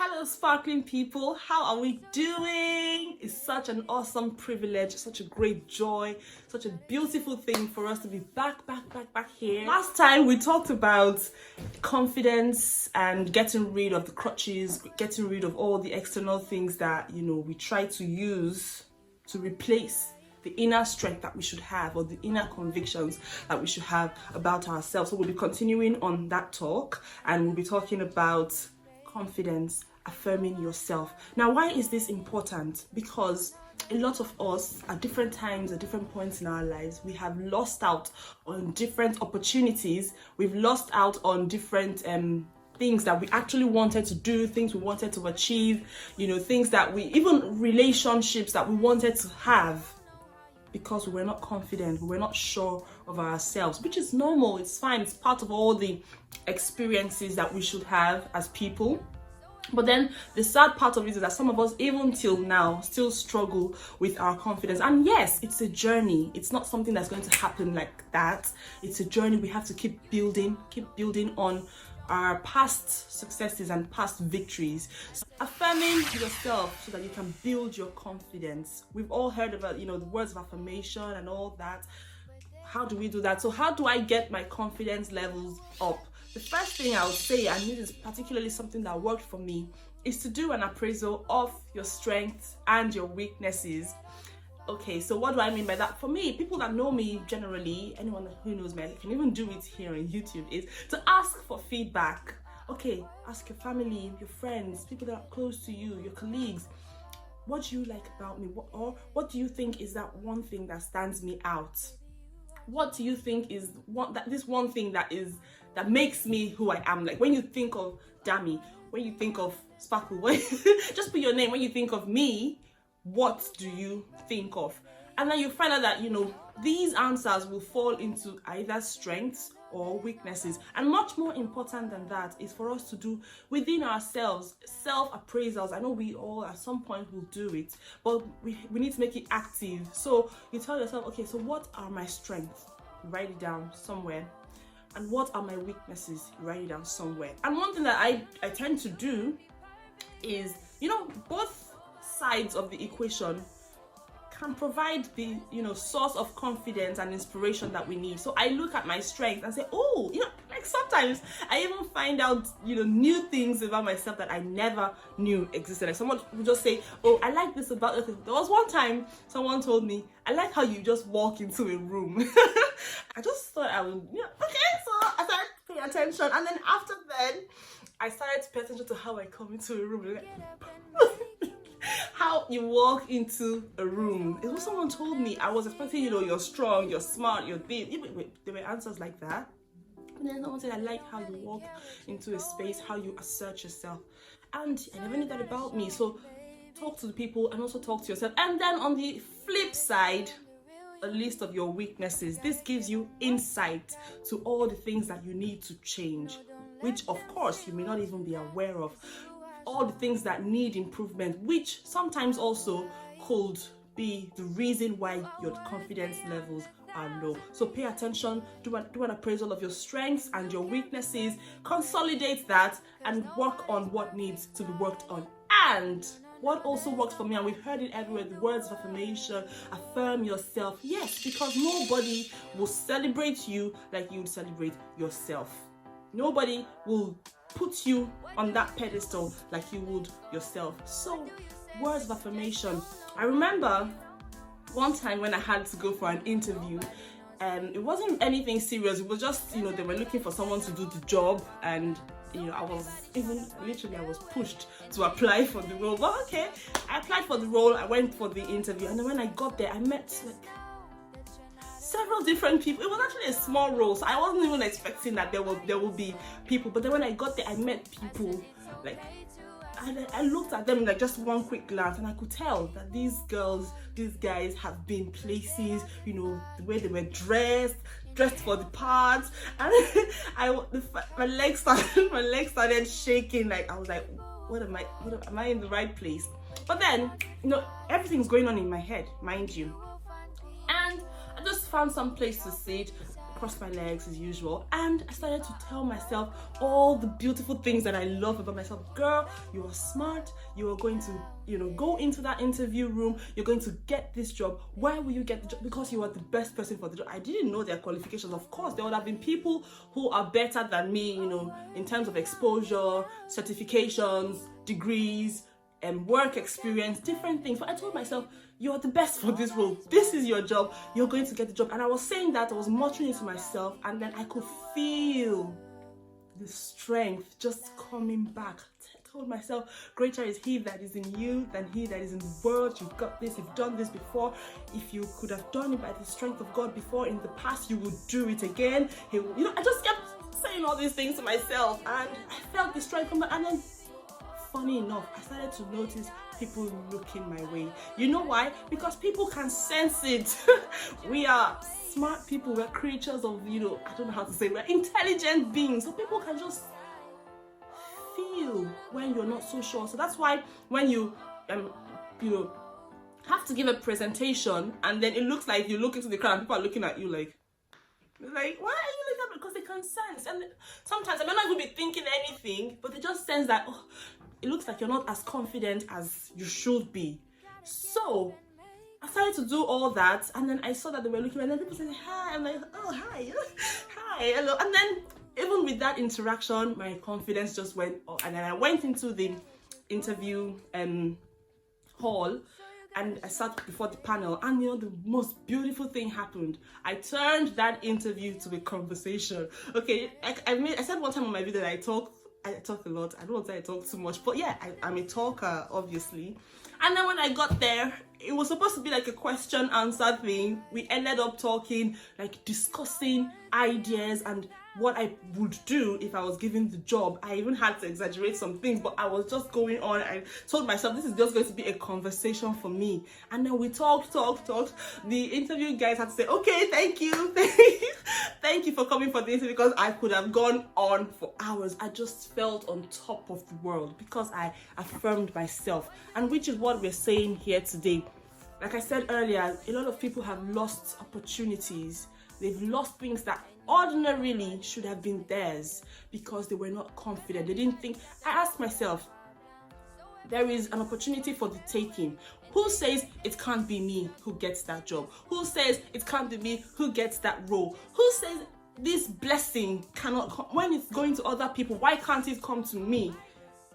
Hello, sparkling people. How are we doing? It's such an awesome privilege, such a great joy, such a beautiful thing for us to be back here. Last time we talked about confidence and getting rid of the crutches, getting rid of all the external things that, we try to use to replace the inner strength that we should have, or the inner convictions that we should have about ourselves. So we'll be continuing on that talk, and we'll be talking about confidence, affirming yourself. Now, why is this important? Because a lot of us at different times, at different points in our lives, we have lost out on different opportunities. We've lost out on different things that we actually wanted to do, things we wanted to achieve, things that even relationships that we wanted to have, because we were not confident, we were not sure of ourselves, which is normal, it's fine, it's part of all the experiences that we should have as people. But then the sad part of it is that some of us, even till now, still struggle with our confidence. And yes, it's a journey. It's not something that's going to happen like that. It's a journey. We have to keep building on our past successes and past victories. So affirming yourself so that you can build your confidence. We've all heard about, the words of affirmation and all that. How do we do that? So how do I get my confidence levels up? The first thing I would say, and this is particularly something that worked for me, is to do an appraisal of your strengths and your weaknesses. Okay, so what do I mean by that? For me, people that know me generally, anyone who knows me, I can even do it here on YouTube, is to ask for feedback. Okay, ask your family, your friends, people that are close to you, your colleagues. What do you like about me? What do you think is that one thing that stands me out? What do you think is this one thing that makes me who I am? Like when you think of Dami, when you think of Sparkle, just put your name. When you think of me, what do you think of? And then you find out that these answers will fall into either strengths or weaknesses. And much more important than that is for us to do within ourselves self-appraisals. I know we all at some point will do it, but we need to make it active. So you tell yourself, okay, so what are my strengths? Write it down somewhere. And what are my weaknesses? Write it down somewhere. And one thing that I tend to do is, both sides of the equation can provide the source of confidence and inspiration that we need. So I look at my strengths and say, oh, like sometimes I even find out new things about myself that I never knew existed. Like someone would just say, oh, I like this about it. There was one time someone told me, I like how you just walk into a room. I just thought I would, okay, so I started paying attention, and then after then I started to pay attention to how I come into a room. How you walk into a room. It was someone told me. I was expecting, you're strong, you're smart, you're this. There were answers like that. And then someone said, I like how you walk into a space, how you assert yourself. And I never knew that about me. So talk to the people and also talk to yourself. And then on the flip side, a list of your weaknesses. This gives you insight to all the things that you need to change, which of course you may not even be aware of. All the things that need improvement, which sometimes also could be the reason why your confidence levels are low. So pay attention, do an appraisal of your strengths and your weaknesses, consolidate that, and work on what needs to be worked on. And what also works for me, and we've heard it everywhere, the words of affirmation, affirm yourself. Yes, because nobody will celebrate you like you would celebrate yourself. Nobody will put you on that pedestal like you would yourself. So, words of affirmation. I remember one time when I had to go for an interview, and it wasn't anything serious. It was just, they were looking for someone to do the job, and I was pushed to apply for the role. But okay, I applied for the role, I went for the interview, and then when I got there, I met several different people. It was actually a small role, so I wasn't even expecting that there will be people. But then when I got there, I met people, I looked at them just one quick glance, and I could tell that these guys have been places, the way they were dressed for the parts, and my legs started shaking. I was like, am I in the right place? But then, everything's going on in my head, mind you. And I just found some place to sit. crossed my legs as usual, and I started to tell myself all the beautiful things that I love about myself. Girl, you are smart. You are going to, go into that interview room. You're going to get this job. Why will you get the job? Because you are the best person for the job. I didn't know their qualifications. Of course, there would have been people who are better than me, in terms of exposure, certifications, degrees, and work experience, different things. But I told myself, you're the best for this role. This is your job. You're going to get the job. And I was saying that, I was muttering it to myself, and then I could feel the strength just coming back. I told myself, greater is he that is in you than he that is in the world. You've got this. You've done this before. If you could have done it by the strength of God before in the past, you would do it again. I just kept saying all these things to myself, and I felt the strength come back. And then, funny enough, I started to notice people looking my way. You know why? Because people can sense it. We are smart people. We're creatures of, I don't know how to say, we're intelligent beings. So people can just feel when you're not so sure. So that's why when you have to give a presentation, and then it looks like you look into the crowd and people are looking at you like, why are you looking at me? Because they can sense. And sometimes I may not even be thinking anything, but they just sense that, it looks like you're not as confident as you should be. So I started to do all that, and then I saw that they were looking, and then people said, hi. I'm like, oh, hi. Hi, hello. And then even with that interaction, my confidence just went up. And then I went into the interview hall, and I sat before the panel, and the most beautiful thing happened. I turned that interview to a conversation. Okay, I said one time on my video that I talk a lot. I don't want to say I talk too much, but yeah, I'm a talker, obviously. And then when I got there, it was supposed to be like a question answer thing. We ended up talking, like discussing ideas and what I would do if I was given the job. I even had to exaggerate some things, but I was just going on. I told myself this is just going to be a conversation for me. And then we talked. The interview guys had to say, okay, thank you. Thank you for coming for the interview, because I could have gone on for hours. I just felt on top of the world because I affirmed myself, and which is what we're saying here today. Like I said earlier, a lot of people have lost opportunities. They've lost things that ordinarily should have been theirs because they were not confident. They didn't think. I asked myself, there is an opportunity for the taking. Who says it can't be me who gets that job? Who says it can't be me who gets that role? Who says this blessing cannot come? When it's going to other people, why can't it come to me?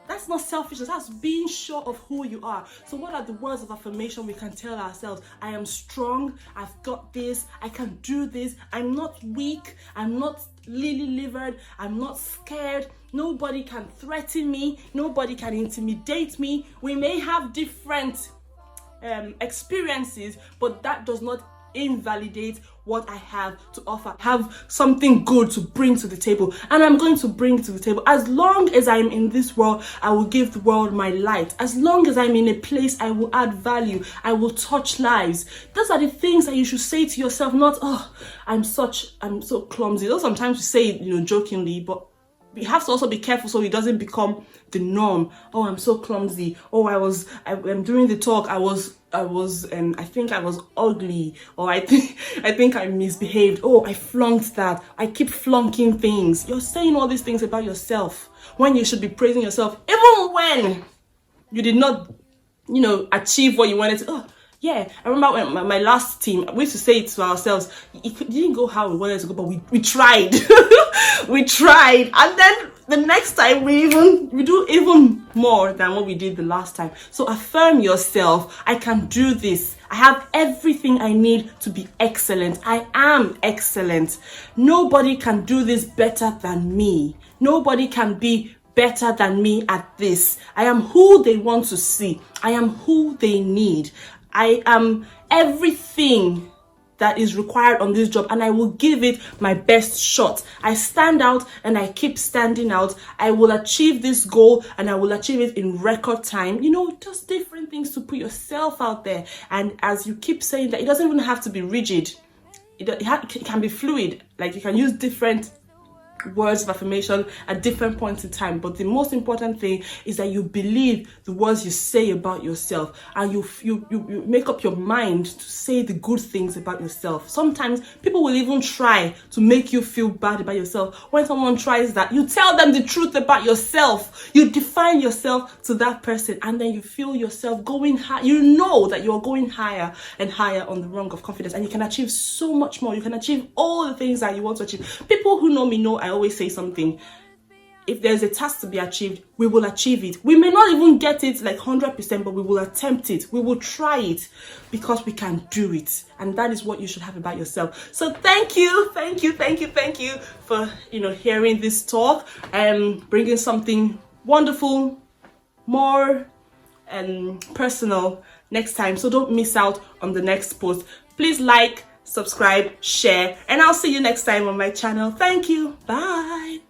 That's not selfishness. That's being sure of who you are. So what are the words of affirmation we can tell ourselves? I am strong. I've got this. I can do this. I'm not weak. I'm not lily-livered. I'm not scared. Nobody can threaten me. Nobody can intimidate me. We may have different experiences, but that does not invalidate what I have to offer. Have something good to bring to the table, and I'm going to bring to the table. As long as I'm in this world, I will give the world my light. As long as I'm in a place, I will add value. I will touch lives. Those are the things that you should say to yourself, not, I'm so clumsy. Though sometimes you say it, jokingly, but we have to also be careful so it doesn't become the norm. Oh, I'm so clumsy. Oh, I'm during the talk, I think I was ugly, or I think I misbehaved. Oh, I flunked that. I keep flunking things. You're saying all these things about yourself when you should be praising yourself, even when you did not, achieve what you wanted to. Oh, yeah, I remember when my last team, we used to say it to ourselves, it didn't go how we wanted it to go, but we tried. We tried. And then the next time we do even more than what we did the last time. So affirm yourself. I can do this. I have everything I need to be excellent. I am excellent. Nobody can do this better than me. Nobody can be better than me at this. I am who they want to see. I am who they need. I am everything that is required on this job, and I will give it my best shot. I stand out and I keep standing out. I will achieve this goal and I will achieve it in record time. Just different things to put yourself out there. And as you keep saying that, it doesn't even have to be rigid. It can be fluid. Like you can use different words of affirmation at different points in time, but the most important thing is that you believe the words you say about yourself, and you make up your mind to say the good things about yourself. Sometimes people will even try to make you feel bad about yourself. When someone tries that, you tell them the truth about yourself, you define yourself to that person, and then you feel yourself going high. You know that you're going higher and higher on the rung of confidence, and you can achieve so much more. You can achieve all the things that you want to achieve. People who know me know I always say something: if there's a task to be achieved, we will achieve it. We may not even get it like 100%, but we will attempt it. We will try it, because we can do it. And that is what you should have about yourself. So thank you for hearing this talk and bringing something wonderful, more personal next time. So don't miss out on the next post. Please like, subscribe, share, and I'll see you next time on my channel. Thank you. Bye.